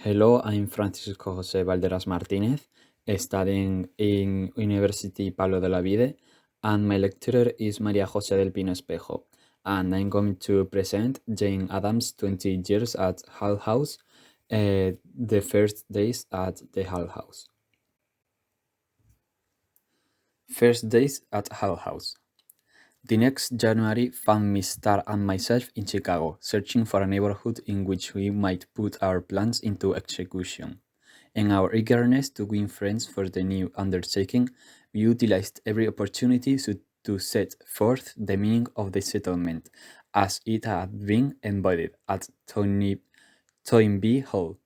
Hello, I'm Francisco José Valderas Martinez, studying in University Pablo de la Vide, and my lecturer is María José del Pino Espejo, and I'm going to present Jane Addams' 20 Years at Hull House, the first days at the Hull House. First days at Hull House. The next January found Miss Starr and myself in Chicago, searching for a neighborhood in which we might put our plans into execution. In our eagerness to win friends for the new undertaking, we utilized every opportunity to set forth the meaning of the settlement, as it had been embodied at Toynbee Hall.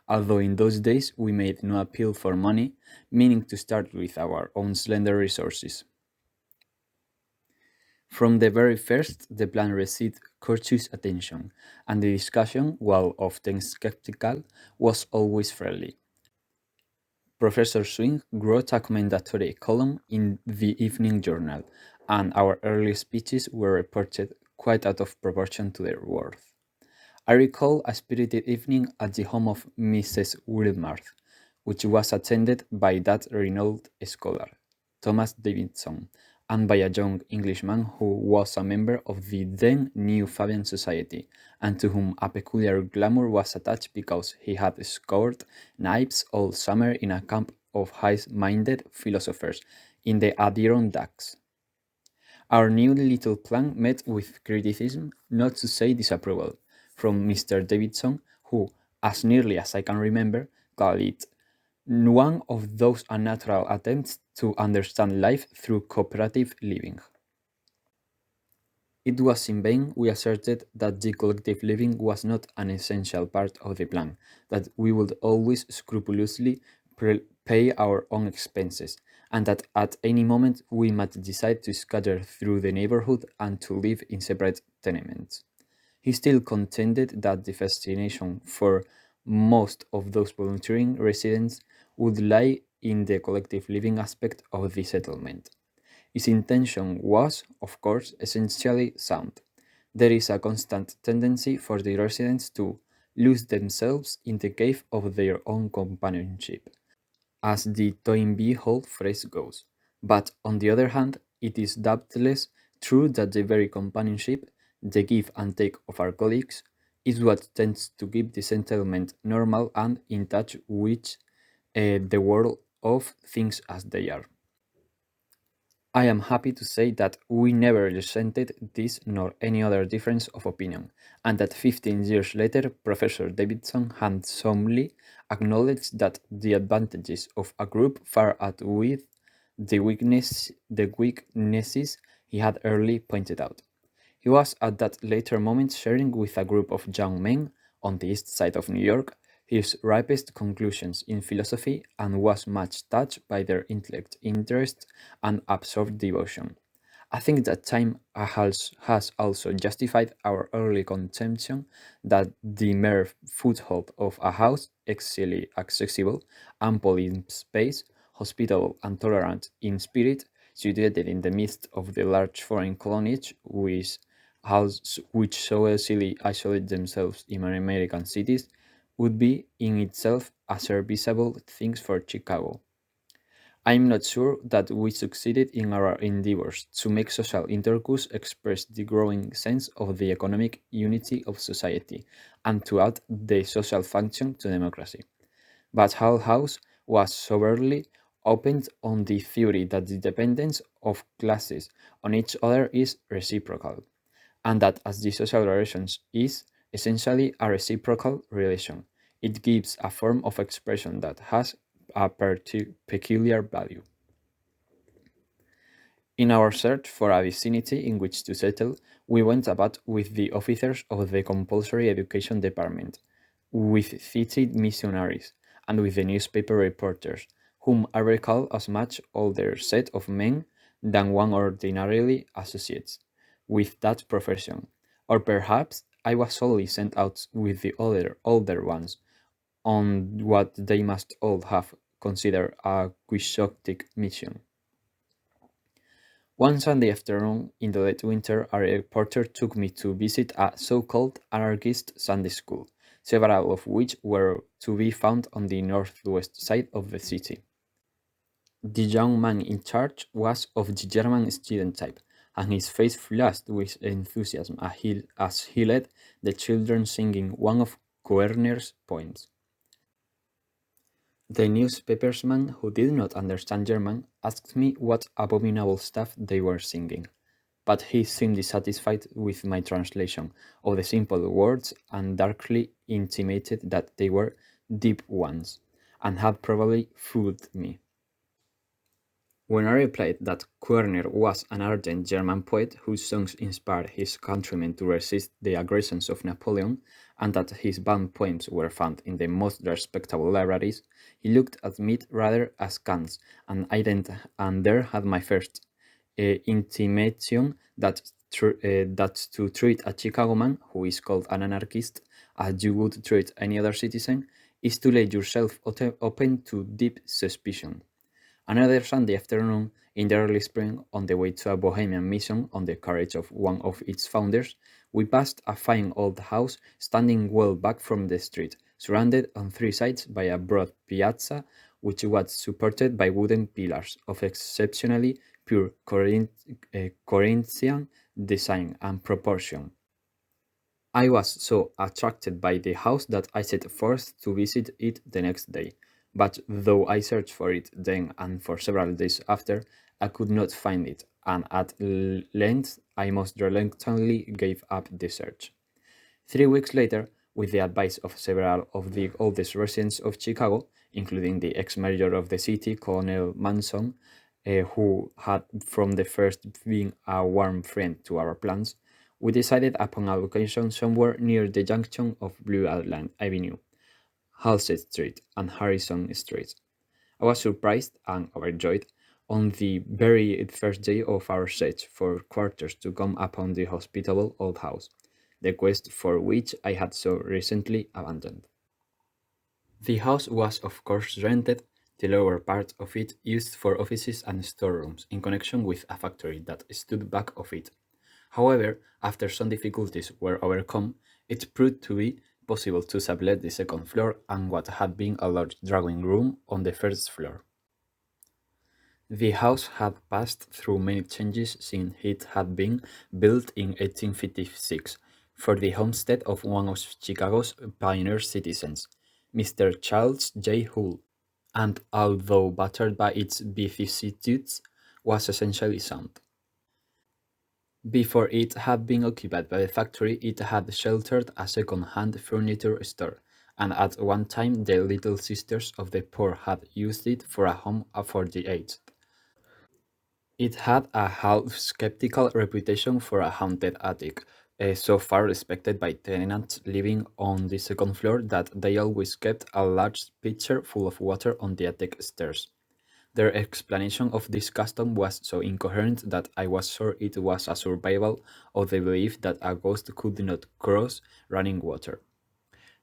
Although in those days we made no appeal for money, meaning to start with our own slender resources. From the very first, the plan received courteous attention, and the discussion, while often skeptical, was always friendly. Professor Swing wrote a commendatory column in the Evening Journal, and our early speeches were reported quite out of proportion to their worth. I recall a spirited evening at the home of Mrs. Wilmarth, which was attended by that renowned scholar, Thomas Davidson, and by a young Englishman who was a member of the then new Fabian Society, and to whom a peculiar glamour was attached because he had scored knives all summer in a camp of high-minded philosophers in the Adirondacks. Our new little plan met with criticism, not to say disapproval, from Mr. Davidson, who, as nearly as I can remember, called it one of those unnatural attempts to understand life through cooperative living. It was in vain we asserted that the collective living was not an essential part of the plan, that we would always scrupulously pay our own expenses, and that at any moment we might decide to scatter through the neighborhood and to live in separate tenements. He still contended that the fascination for most of those volunteering residents would lie in the collective living aspect of the settlement. His intention was, of course, essentially sound. There is a constant tendency for the residents to lose themselves in the cave of their own companionship, as the Toynbee Hall phrase goes. But on the other hand, it is doubtless true that the very companionship, the give and take of our colleagues, is what tends to keep the settlement normal and in touch with the world of things as they are. I am happy to say that we never resented this nor any other difference of opinion, and that 15 years later, Professor Davidson handsomely acknowledged that the advantages of a group far outweighed the weaknesses he had early pointed out. He was at that later moment sharing with a group of young men on the east side of New York his ripest conclusions in philosophy and was much touched by their intellect, interest, and absorbed devotion. I think that time has also justified our early contention that the mere foothold of a house, easily accessible, ample in space, hospitable and tolerant in spirit, situated in the midst of the large foreign colonies which so easily isolate themselves in American cities, would be in itself a serviceable thing for Chicago. I am not sure that we succeeded in our endeavors to make social intercourse express the growing sense of the economic unity of society and to add the social function to democracy. But Hull House was soberly opened on the theory that the dependence of classes on each other is reciprocal, and that as the social relations is essentially a reciprocal relation, it gives a form of expression that has a peculiar value. In our search for a vicinity in which to settle, we went about with the officers of the compulsory education department, with city missionaries, and with the newspaper reporters, whom I recall as much older set of men than one ordinarily associates with that profession. Or perhaps I was solely sent out with the older ones on what they must all have considered a quixotic mission. One Sunday afternoon in the late winter, a reporter took me to visit a so-called anarchist Sunday school, several of which were to be found on the northwest side of the city. The young man in charge was of the German student type, and his face flushed with enthusiasm as he led the children singing one of Koerner's poems. The newspapersman, who did not understand German, asked me what abominable stuff they were singing, but he seemed dissatisfied with my translation of the simple words and darkly intimated that they were deep ones, and had probably fooled me. When I replied that Koerner was an ardent German poet whose songs inspired his countrymen to resist the aggressions of Napoleon, and that his banned poems were found in the most respectable libraries, he looked at me rather askance, and and there had my first intimation that to treat a Chicago man, who is called an anarchist, as you would treat any other citizen, is to lay yourself open to deep suspicion. Another Sunday afternoon in the early spring, on the way to a Bohemian mission on the carriage of one of its founders, we passed a fine old house standing well back from the street, surrounded on three sides by a broad piazza which was supported by wooden pillars of exceptionally pure Corinthian design and proportion. I was so attracted by the house that I set forth to visit it the next day, but though I searched for it then and for several days after, I could not find it, and at length I most reluctantly gave up the search. 3 weeks later, with the advice of several of the oldest residents of Chicago, including the ex-mayor of the city, Colonel Manson, who had from the first been a warm friend to our plans, we decided upon a location somewhere near the junction of Blue Island Avenue, Halsted Street, and Harrison Street. I was surprised and overjoyed on the very first day of our search for quarters to come upon the hospitable old house, the quest for which I had so recently abandoned. The house was of course rented, the lower part of it used for offices and storerooms in connection with a factory that stood back of it. However, after some difficulties were overcome, it proved to be possible to sublet the second floor and what had been a large drawing room on the first floor. The house had passed through many changes since it had been built in 1856 for the homestead of one of Chicago's pioneer citizens, Mr. Charles J. Hull, and although battered by its vicissitudes, was essentially sound. Before it had been occupied by the factory, it had sheltered a second-hand furniture store, and at one time the Little Sisters of the Poor had used it for a home for the aged. It had a half-skeptical reputation for a haunted attic, so far respected by tenants living on the second floor that they always kept a large pitcher full of water on the attic stairs. Their explanation of this custom was so incoherent that I was sure it was a survival of the belief that a ghost could not cross running water.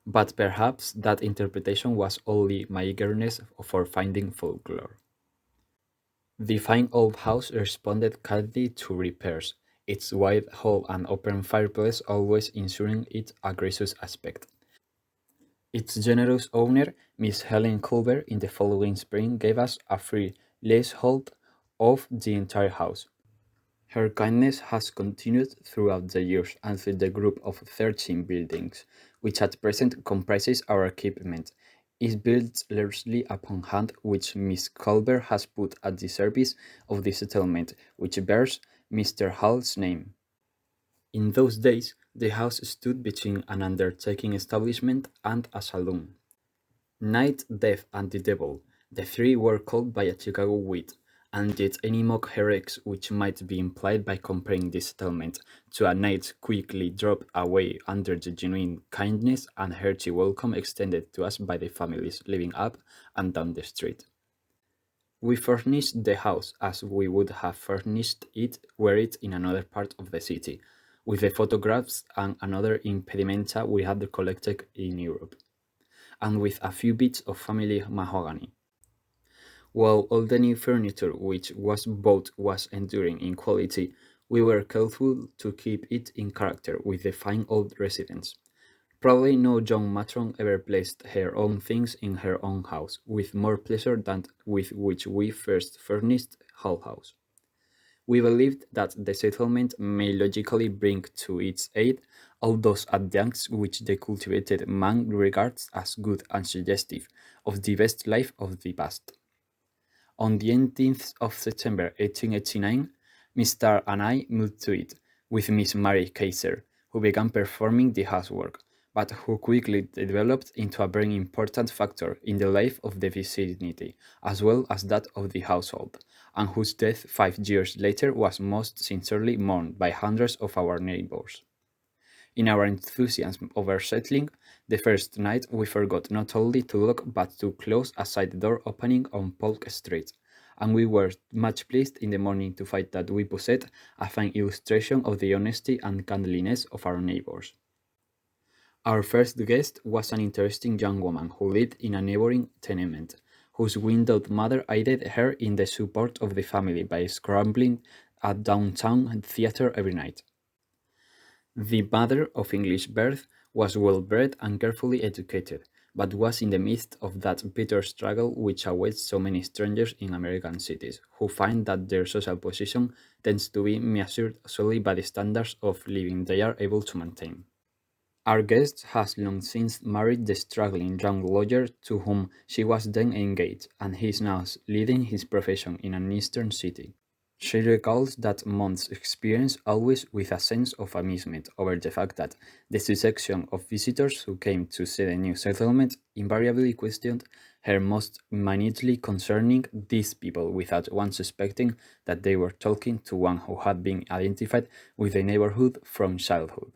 But perhaps that interpretation was only my eagerness for finding folklore. The fine old house responded kindly to repairs, its wide hall and open fireplace always ensuring it a gracious aspect. Its generous owner, Miss Helen Culver, in the following spring gave us a free leasehold of the entire house. Her kindness has continued throughout the years until the group of 13 buildings, which at present comprises our equipment, is built largely upon hand which Miss Culver has put at the service of the settlement, which bears Mr. Hall's name. In those days, the house stood between an undertaking establishment and a saloon. Night, Death, and the Devil, the three were called by a Chicago wit, and yet any mock heroics which might be implied by comparing this settlement to a night quickly dropped away under the genuine kindness and hearty welcome extended to us by the families living up and down the street. We furnished the house as we would have furnished it were it in another part of the city, with the photographs and another impedimenta we had collected in Europe, and with a few bits of family mahogany. While all the new furniture which was bought was enduring in quality, we were careful to keep it in character with the fine old residence. Probably no young matron ever placed her own things in her own house with more pleasure than with which we first furnished Hull House. We believed that the settlement may logically bring to its aid all those adjuncts which the cultivated man regards as good and suggestive of the best life of the past. On the 18th of September 1889, Mr. and I moved to it, with Miss Mary Kaiser, who began performing the housework, but who quickly developed into a very important factor in the life of the vicinity, as well as that of the household, and whose death 5 years later was most sincerely mourned by hundreds of our neighbors. In our enthusiasm over settling, the first night we forgot not only to lock but to close a side door opening on Polk Street, and we were much pleased in the morning to find that we possessed a fine illustration of the honesty and kindliness of our neighbors. Our first guest was an interesting young woman who lived in a neighboring tenement, whose widowed mother aided her in the support of the family by scrambling at downtown theater every night. The mother, of English birth, was well-bred and carefully educated, but was in the midst of that bitter struggle which awaits so many strangers in American cities, who find that their social position tends to be measured solely by the standards of living they are able to maintain. Our guest has long since married the struggling young lawyer to whom she was then engaged, and he is now leading his profession in an eastern city. She recalls that month's experience always with a sense of amusement over the fact that the succession of visitors who came to see the new settlement invariably questioned her most minutely concerning these people without one suspecting that they were talking to one who had been identified with the neighborhood from childhood.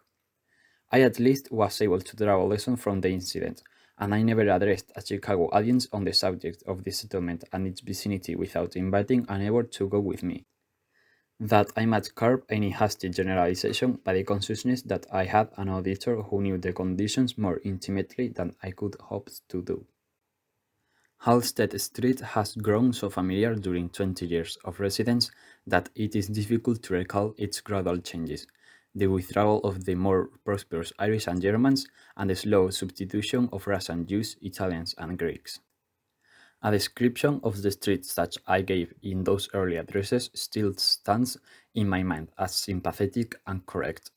I at least was able to draw a lesson from the incident, and I never addressed a Chicago audience on the subject of the settlement and its vicinity without inviting a neighbor to go with me. That I might curb any hasty generalization by the consciousness that I had an auditor who knew the conditions more intimately than I could hope to do. Halsted Street has grown so familiar during 20 years of residence that it is difficult to recall its gradual changes, the withdrawal of the more prosperous Irish and Germans, and the slow substitution of Russian Jews, Italians, and Greeks. A description of the street such I gave in those early addresses still stands in my mind as sympathetic and correct.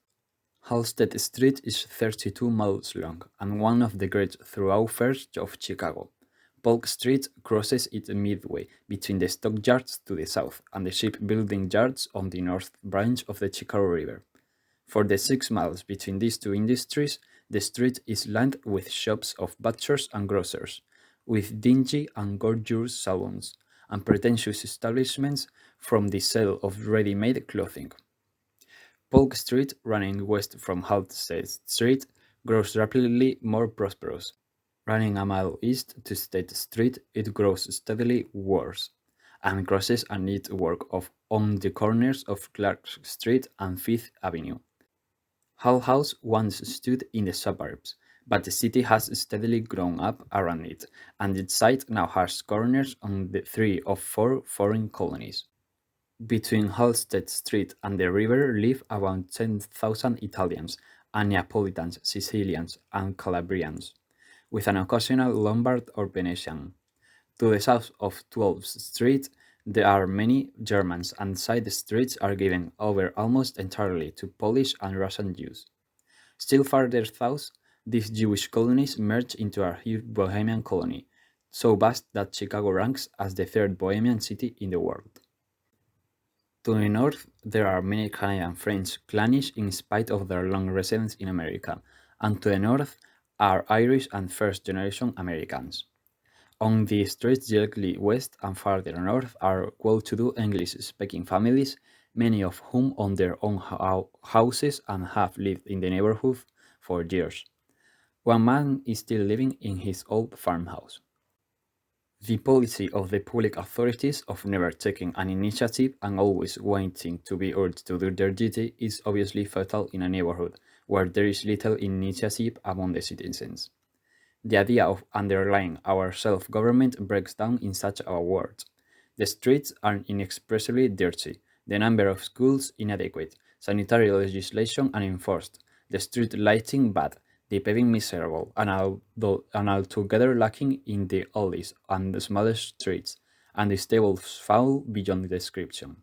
Halsted Street is 32 miles long and one of the great thoroughfares of Chicago. Polk Street crosses it midway between the stockyards to the south and the shipbuilding yards on the north branch of the Chicago River. For the 6 miles between these two industries, the street is lined with shops of butchers and grocers, with dingy and gorgeous salons, and pretentious establishments from the sale of ready-made clothing. Polk Street, running west from Halsted Street, grows rapidly more prosperous. Running a mile east to State Street, it grows steadily worse, and crosses a network of on the corners of Clark Street and Fifth Avenue. Hull House once stood in the suburbs, but the city has steadily grown up around it, and its site now has corners on the 3 of 4 foreign colonies. Between Halsted Street and the river live about 10,000 Italians and Neapolitans, Sicilians, and Calabrians, with an occasional Lombard or Venetian. To the south of 12th Street, there are many Germans, and side streets are given over almost entirely to Polish and Russian Jews. Still farther south, these Jewish colonies merge into a huge Bohemian colony, so vast that Chicago ranks as the third Bohemian city in the world. To the north, there are many Canadian French clannish in spite of their long residence in America, and to the north are Irish and first-generation Americans. On the streets directly west and farther north are well-to-do English-speaking families, many of whom own their own houses and have lived in the neighborhood for years. One man is still living in his old farmhouse. The policy of the public authorities of never taking an initiative and always waiting to be urged to do their duty is obviously fatal in a neighborhood where there is little initiative among the citizens. The idea of underlying our self-government breaks down in such a word. The streets are inexpressibly dirty, the number of schools inadequate, sanitary legislation unenforced, the street lighting bad, the paving miserable, and altogether lacking in the oldest and the smallest streets, and the stables foul beyond description.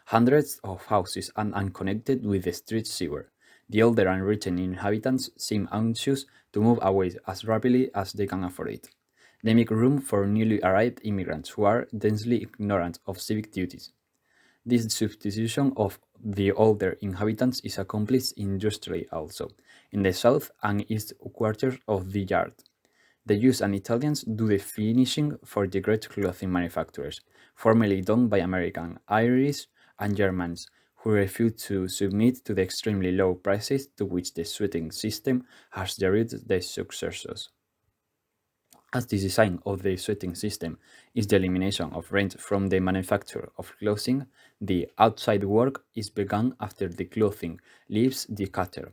Hundreds of houses are unconnected with the street sewer. The older and written inhabitants seem anxious to move away as rapidly as they can afford it. They make room for newly arrived immigrants who are densely ignorant of civic duties. This substitution of the older inhabitants is accomplished industrially also, in the south and east quarters of the yard. The Jews and Italians do the finishing for the great clothing manufacturers, formerly done by American, Irish, and Germans, who refuse to submit to the extremely low prices to which the sweating system has reduced their successors. As the design of the sweating system is the elimination of rent from the manufacture of clothing, the outside work is begun after the clothing leaves the cutter.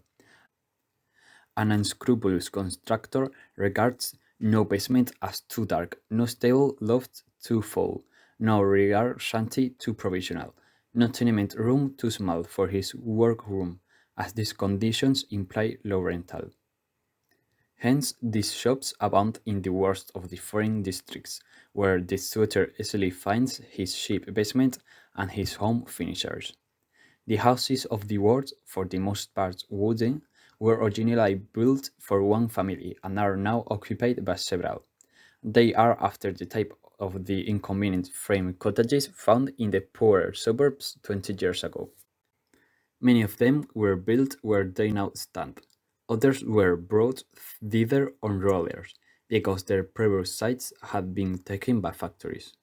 An unscrupulous constructor regards no basement as too dark, no stable loft too full, no rear shanty too provisional, no tenement room too small for his workroom, as these conditions imply low rental. Hence, these shops abound in the worst of the foreign districts, where the sweater easily finds his cheap basement and his home finishers. The houses of the world, for the most part wooden, were originally built for one family and are now occupied by several. They are after the type of the inconvenient frame cottages found in the poorer suburbs 20 years ago. Many of them were built where they now stand. Others were brought thither on rollers, because their previous sites had been taken by factories.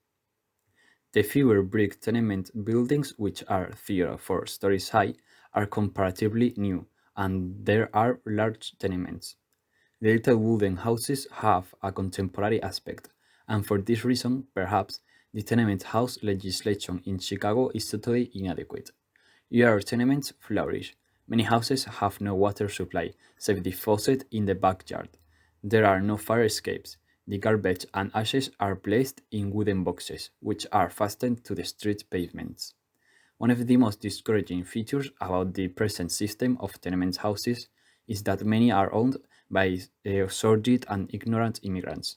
The fewer brick tenement buildings, which are 3 or 4 stories high, are comparatively new, and there are large tenements. The little wooden houses have a contemporary aspect, and for this reason, perhaps, the tenement house legislation in Chicago is totally inadequate. Yard tenements flourish. Many houses have no water supply, save the faucet in the backyard. There are no fire escapes. The garbage and ashes are placed in wooden boxes, which are fastened to the street pavements. One of the most discouraging features about the present system of tenement houses is that many are owned by sordid and ignorant immigrants.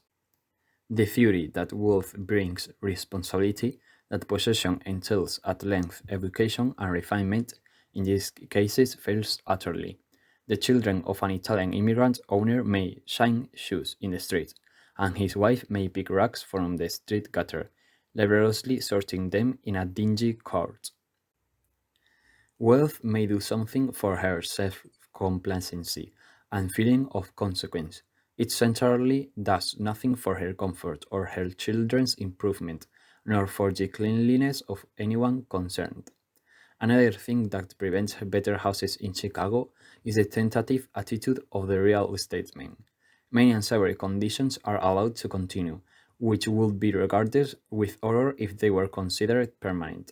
The theory that wealth brings responsibility, that possession entails at length education and refinement, in these cases fails utterly. The children of an Italian immigrant owner may shine shoes in the street, and his wife may pick rags from the street gutter, laboriously sorting them in a dingy court. Wealth may do something for her self-complacency and feeling of consequence. It centrally does nothing for her comfort or her children's improvement, nor for the cleanliness of anyone concerned. Another thing that prevents better houses in Chicago is the tentative attitude of the real estatemen. Many and several conditions are allowed to continue, which would be regarded with horror if they were considered permanent.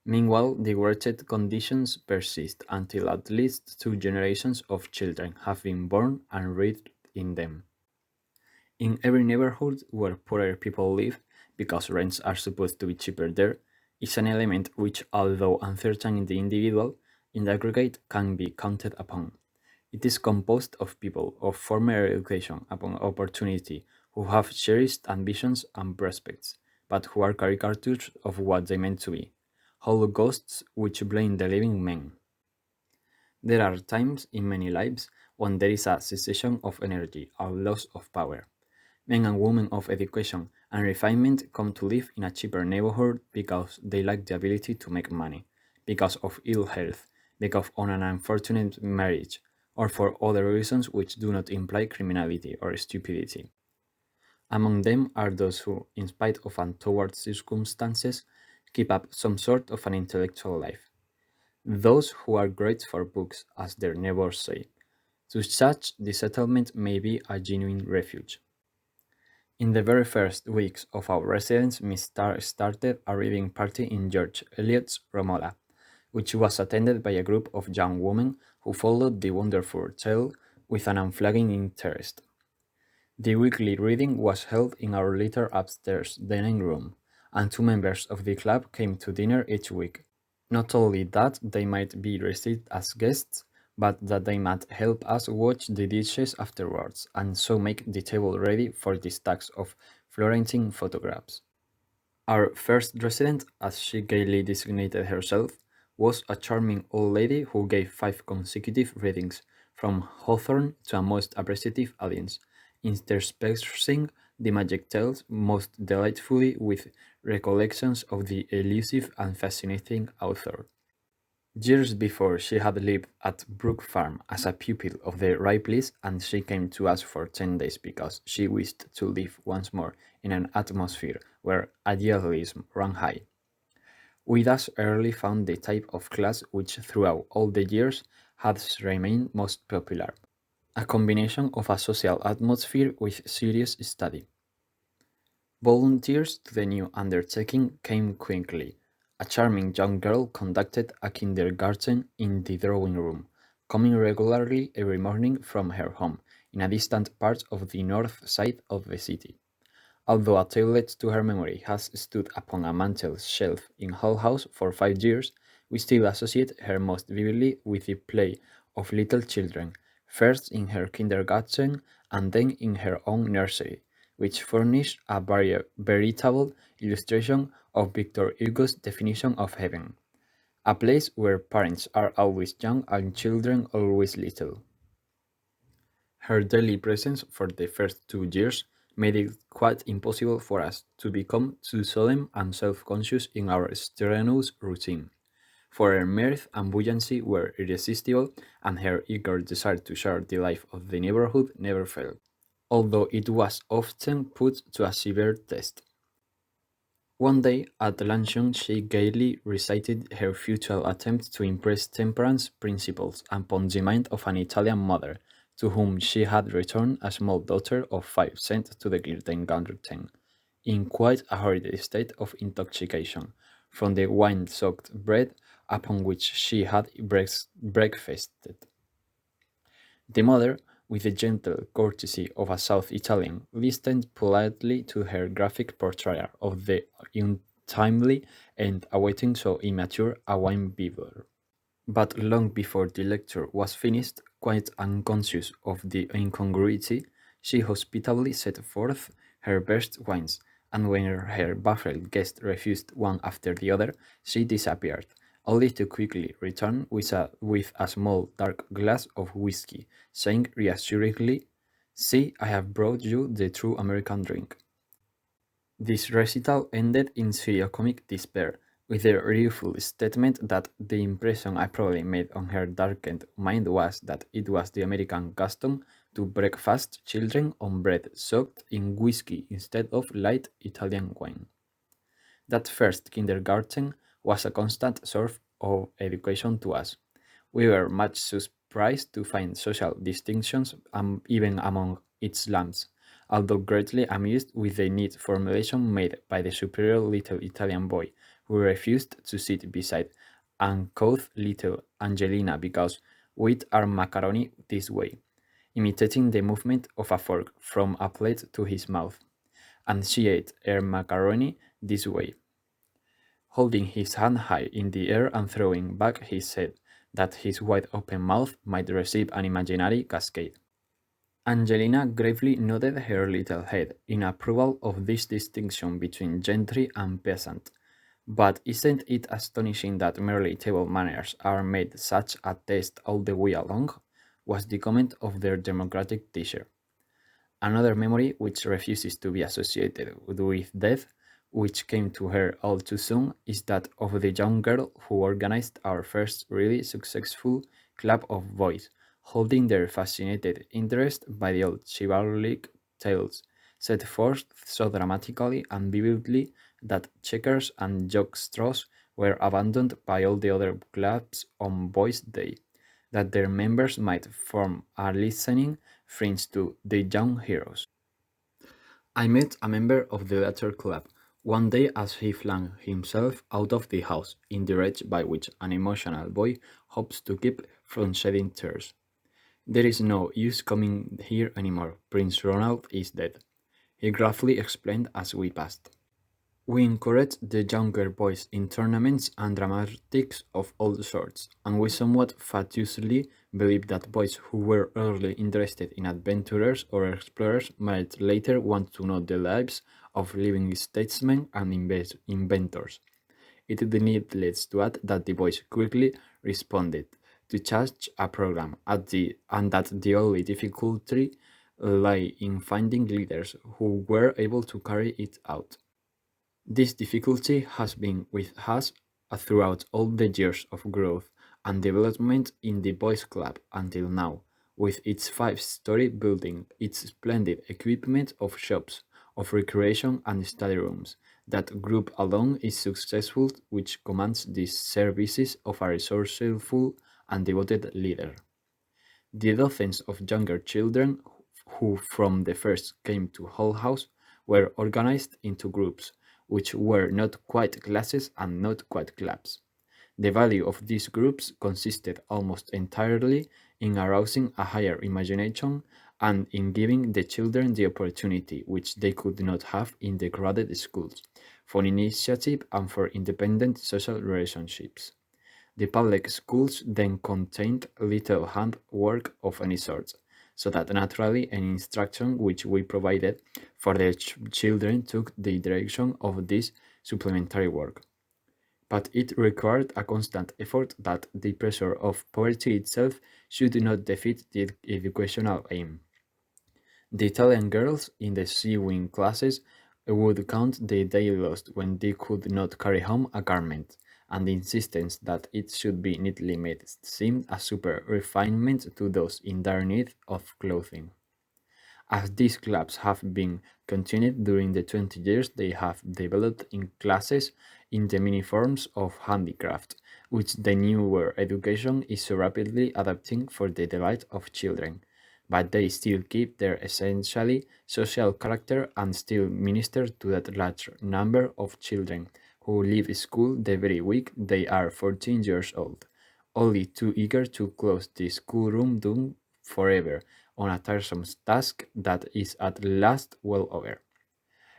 Meanwhile, the wretched conditions persist until at least 2 generations of children have been born and reared in them. In every neighborhood where poorer people live, because rents are supposed to be cheaper there, is an element which, although uncertain in the individual, in the aggregate can be counted upon. It is composed of people of former education upon opportunity who have cherished ambitions and prospects, but who are caricatures of what they meant to be, hollow ghosts which blame the living men. There are times in many lives when there is a cessation of energy, a loss of power. Men and women of education and refinement come to live in a cheaper neighborhood because they lack the ability to make money, because of ill health, because of an unfortunate marriage, or for other reasons which do not imply criminality or stupidity. Among them are those who, in spite of untoward circumstances, keep up some sort of an intellectual life. Those who are great for books, as their neighbors say. To such, the settlement may be a genuine refuge. In the very first weeks of our residence, Miss Starr started a reading party in George Eliot's Romola, which was attended by a group of young women who followed the wonderful tale with an unflagging interest. The weekly reading was held in our little upstairs dining room, and 2 members of the club came to dinner each week. Not only that they might be received as guests, but that they might help us watch the dishes afterwards and so make the table ready for the stacks of Florentine photographs. Our first resident, as she gaily designated herself, was a charming old lady who gave 5 consecutive readings, from Hawthorne to a most appreciative audience, interspersing the magic tales most delightfully with recollections of the elusive and fascinating author. Years before, she had lived at Brook Farm as a pupil of the Ripleys, and she came to us for 10 days because she wished to live once more in an atmosphere where idealism ran high. We thus early found the type of class which throughout all the years has remained most popular, a combination of a social atmosphere with serious study. Volunteers to the new undertaking came quickly. A charming young girl conducted a kindergarten in the drawing room, coming regularly every morning from her home in a distant part of the north side of the city. Although a tablet to her memory has stood upon a mantel shelf in Hull House for 5 years, we still associate her most vividly with the play of little children, first in her kindergarten and then in her own nursery, which furnish a veritable illustration of Victor Hugo's definition of heaven, a place where parents are always young and children always little. Her daily presence for the first 2 years made it quite impossible for us to become too solemn and self-conscious in our strenuous routine, for her mirth and buoyancy were irresistible, and her eager desire to share the life of the neighborhood never failed, although it was often put to a severe test. One day at luncheon she gaily recited her futile attempt to impress temperance principles upon the mind of an Italian mother, to whom she had returned a small daughter of 5 sent to the kindergarten, in quite a horrid state of intoxication, from the wine-soaked bread upon which she had breakfasted. The mother, with the gentle courtesy of a South Italian, listened politely to her graphic portrayal of the untimely end awaiting so immature a wine bibber. But long before the lecture was finished, quite unconscious of the incongruity, she hospitably set forth her best wines, and when her baffled guest refused one after the other, she disappeared, only to quickly return with a small dark glass of whiskey, saying reassuringly, "See, I have brought you the true American drink." This recital ended in seriocomic despair, with the rueful statement that the impression I probably made on her darkened mind was that it was the American custom to breakfast children on bread soaked in whiskey instead of light Italian wine. That first kindergarten was a constant source of education to us. We were much surprised to find social distinctions even among its lambs, although greatly amused with the neat formulation made by the superior little Italian boy who refused to sit beside uncouth little Angelina because "we'd our macaroni this way," imitating the movement of a fork from a plate to his mouth, and she ate her macaroni this way, holding his hand high in the air and throwing back his head, that his wide open mouth might receive an imaginary cascade. Angelina gravely nodded her little head in approval of this distinction between gentry and peasant. But isn't it astonishing that merely table manners are made such a test all the way along? Was the comment of their democratic teacher. Another memory which refuses to be associated with death, which came to her all too soon, is that of the young girl who organized our first really successful club of boys, holding their fascinated interest by the old chivalric tales, set forth so dramatically and vividly that checkers and jockstraws were abandoned by all the other clubs on Boys' Day, that their members might form a listening fringe to the young heroes. I met a member of the latter club one day as he flung himself out of the house in the rage by which an emotional boy hopes to keep from shedding tears. "There is no use coming here anymore. Prince Ronald is dead," he gruffly explained as we passed. We encourage the younger boys in tournaments and dramatics of all sorts, and we somewhat fatuously believe that boys who were early interested in adventurers or explorers might later want to know the lives of living statesmen and inventors. It is needless to add that the boys quickly responded to such a program and that the only difficulty lay in finding leaders who were able to carry it out. This difficulty has been with us throughout all the years of growth and development in the Boys Club until now, with its five-story building, its splendid equipment of shops, of recreation and study rooms. That group alone is successful, which commands the services of a resourceful and devoted leader. The dozens of younger children who from the first came to Hull House were organized into groups, which were not quite classes and not quite clubs. The value of these groups consisted almost entirely in arousing a higher imagination and in giving the children the opportunity which they could not have in the crowded schools for initiative and for independent social relationships. The public schools then contained little handwork of any sort, so that naturally any instruction which we provided for the children took the direction of this supplementary work. But it required a constant effort that the pressure of poverty itself should not defeat the educational aim. The Italian girls in the sewing classes would count the day lost when they could not carry home a garment, and the insistence that it should be neatly made seemed a super refinement to those in dire need of clothing. As these clubs have been continued during the 20 years, they have developed in classes in the many forms of handicraft, which the newer education is so rapidly adapting for the delight of children. But they still keep their essentially social character and still minister to that large number of children who leave school the very week they are 14 years old, only too eager to close the schoolroom doom forever on a tiresome task that is at last well over.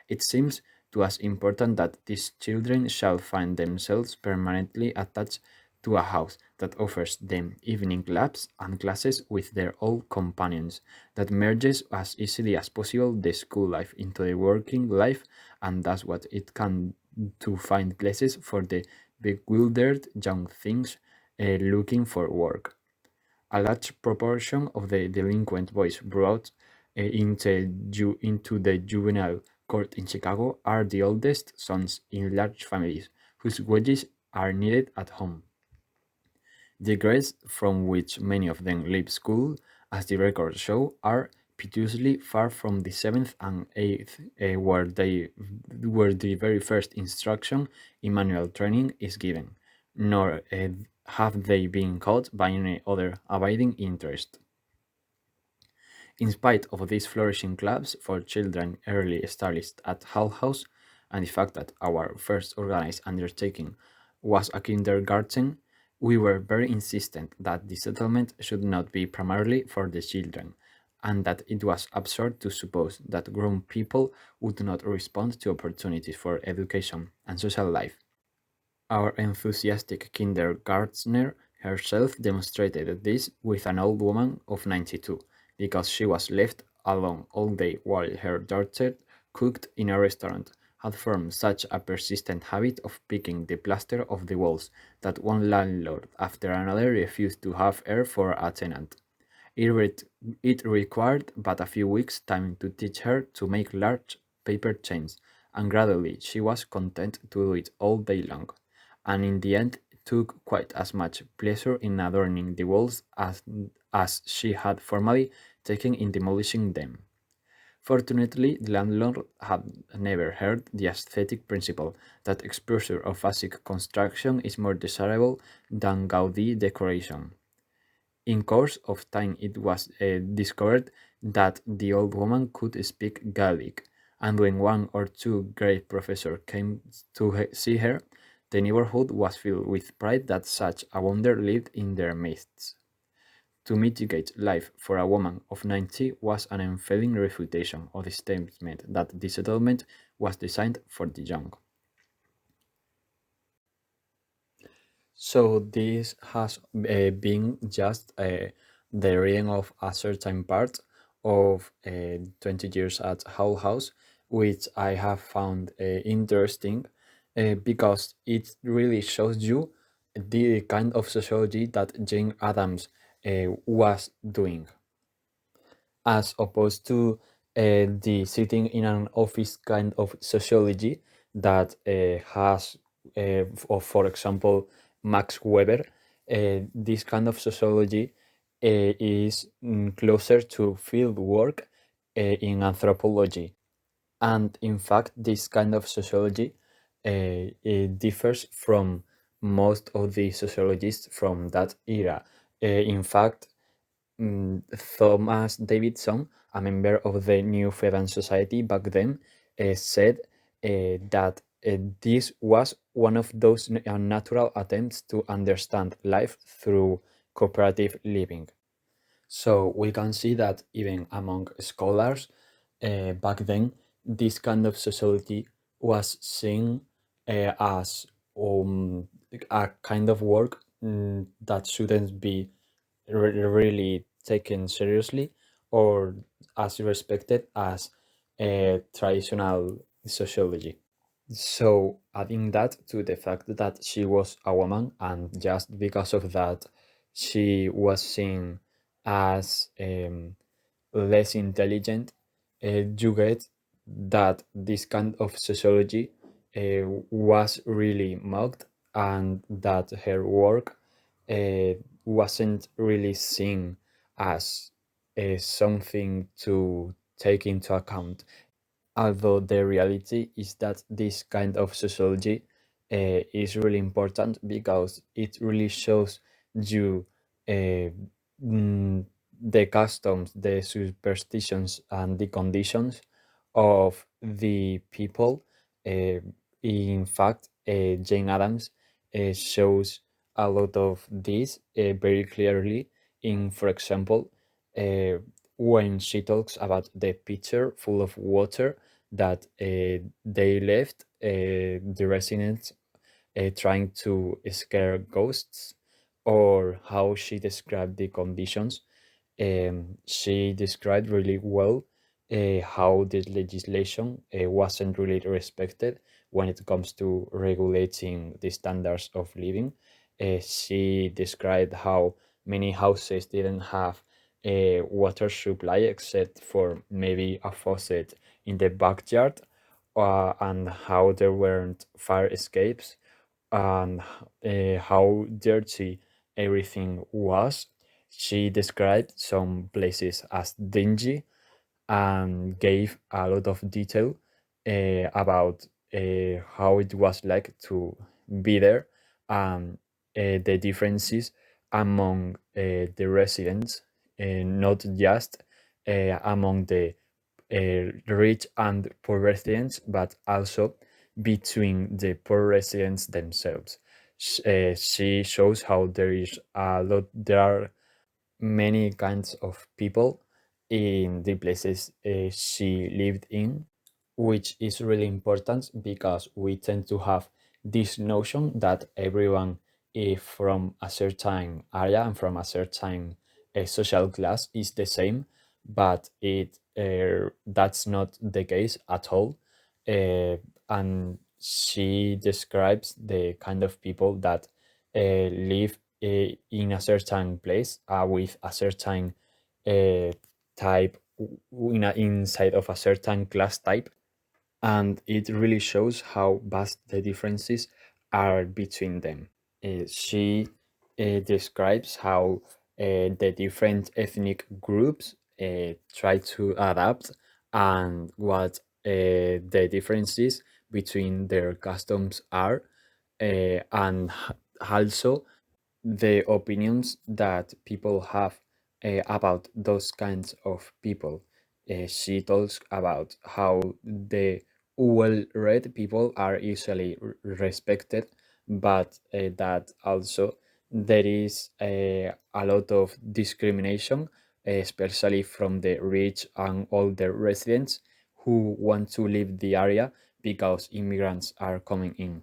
It seems to us important that these children shall find themselves permanently attached to a house that offers them evening clubs and classes with their old companions, that merges as easily as possible the school life into the working life, and does what it can to find places for the bewildered young things looking for work. A large proportion of the delinquent boys brought into the juvenile court in Chicago are the oldest sons in large families whose wages are needed at home. The grades from which many of them leave school, as the records show, are piteously far from the seventh and eighth, where the very first instruction in manual training is given, nor have they been caught by any other abiding interest. In spite of these flourishing clubs for children early established at Hull House, and the fact that our first organized undertaking was a kindergarten, we were very insistent that the settlement should not be primarily for the children, and that it was absurd to suppose that grown people would not respond to opportunities for education and social life. Our enthusiastic kindergartner herself demonstrated this with an old woman of 92, because she was left alone all day while her daughter cooked in a restaurant, had formed such a persistent habit of picking the plaster off the walls that one landlord after another refused to have her for a tenant. It required but a few weeks' time to teach her to make large paper chains, and gradually she was content to do it all day long, and in the end took quite as much pleasure in adorning the walls as she had formerly taken in demolishing them. Fortunately, the landlord had never heard the aesthetic principle that exposure of basic construction is more desirable than gaudy decoration. In course of time it was discovered that the old woman could speak Gaelic, and when one or two great professors came to see her, the neighborhood was filled with pride that such a wonder lived in their midst. To mitigate life for a woman of 90 was an unfailing refutation of the statement that the settlement was designed for the young. So this has been just the reading of a certain part of 20 years at Hull House, which I have found interesting because it really shows you the kind of sociology that Jane Addams was doing, as opposed to the sitting in an office kind of sociology that has, for example, Max Weber. This kind of sociology is closer to field work in anthropology. And in fact, this kind of sociology it differs from most of the sociologists from that era. In fact, Thomas Davidson, a member of the New Freedom Society back then, said that this was one of those unnatural attempts to understand life through cooperative living. So we can see that even among scholars back then, this kind of society was seen as a kind of work that shouldn't be really taken seriously or as respected as traditional sociology. So adding that to the fact that she was a woman, and just because of that she was seen as less intelligent, you get that this kind of sociology was really mocked, and that her work uh, wasn't really seen as something to take into account. Although the reality is that this kind of sociology is really important because it really shows you uh, mm, the customs, the superstitions, and the conditions of the people. Uh, in fact, Jane Addams shows a lot of this very clearly in, for example, uh, when she talks about the pitcher full of water that they left the residents trying to scare ghosts, or how she described the conditions. She described really well how this legislation wasn't really respected when it comes to regulating the standards of living. She described how many houses didn't have a water supply except for maybe a faucet in the backyard, and how there weren't fire escapes, and how dirty everything was. She described some places as dingy and gave a lot of detail about how it was like to be there, and the differences among the residents, not just among the rich and poor residents, but also between the poor residents themselves. She shows how there are many kinds of people in the places she lived in, which is really important because we tend to have this notion that everyone from a certain area and from a certain social class is the same, but it that's not the case at all. And she describes the kind of people that live in a certain place with a certain uh, type inside of a certain class type, and it really shows how vast the differences are between them. She describes how the different ethnic groups try to adapt, and what the differences between their customs are, and also the opinions that people have about those kinds of people. She talks about how the well-read people are usually respected, but that also there is a lot of discrimination, especially from the rich and older residents who want to leave the area because immigrants are coming in.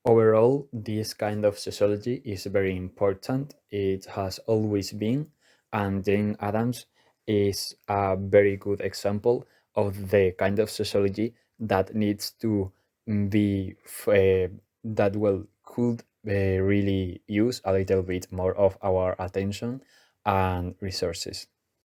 Overall, this kind of sociology is very important. It has always been, and Jane Addams is a very good example of the kind of sociology that needs to be that well could really use a little bit more of our attention and resources.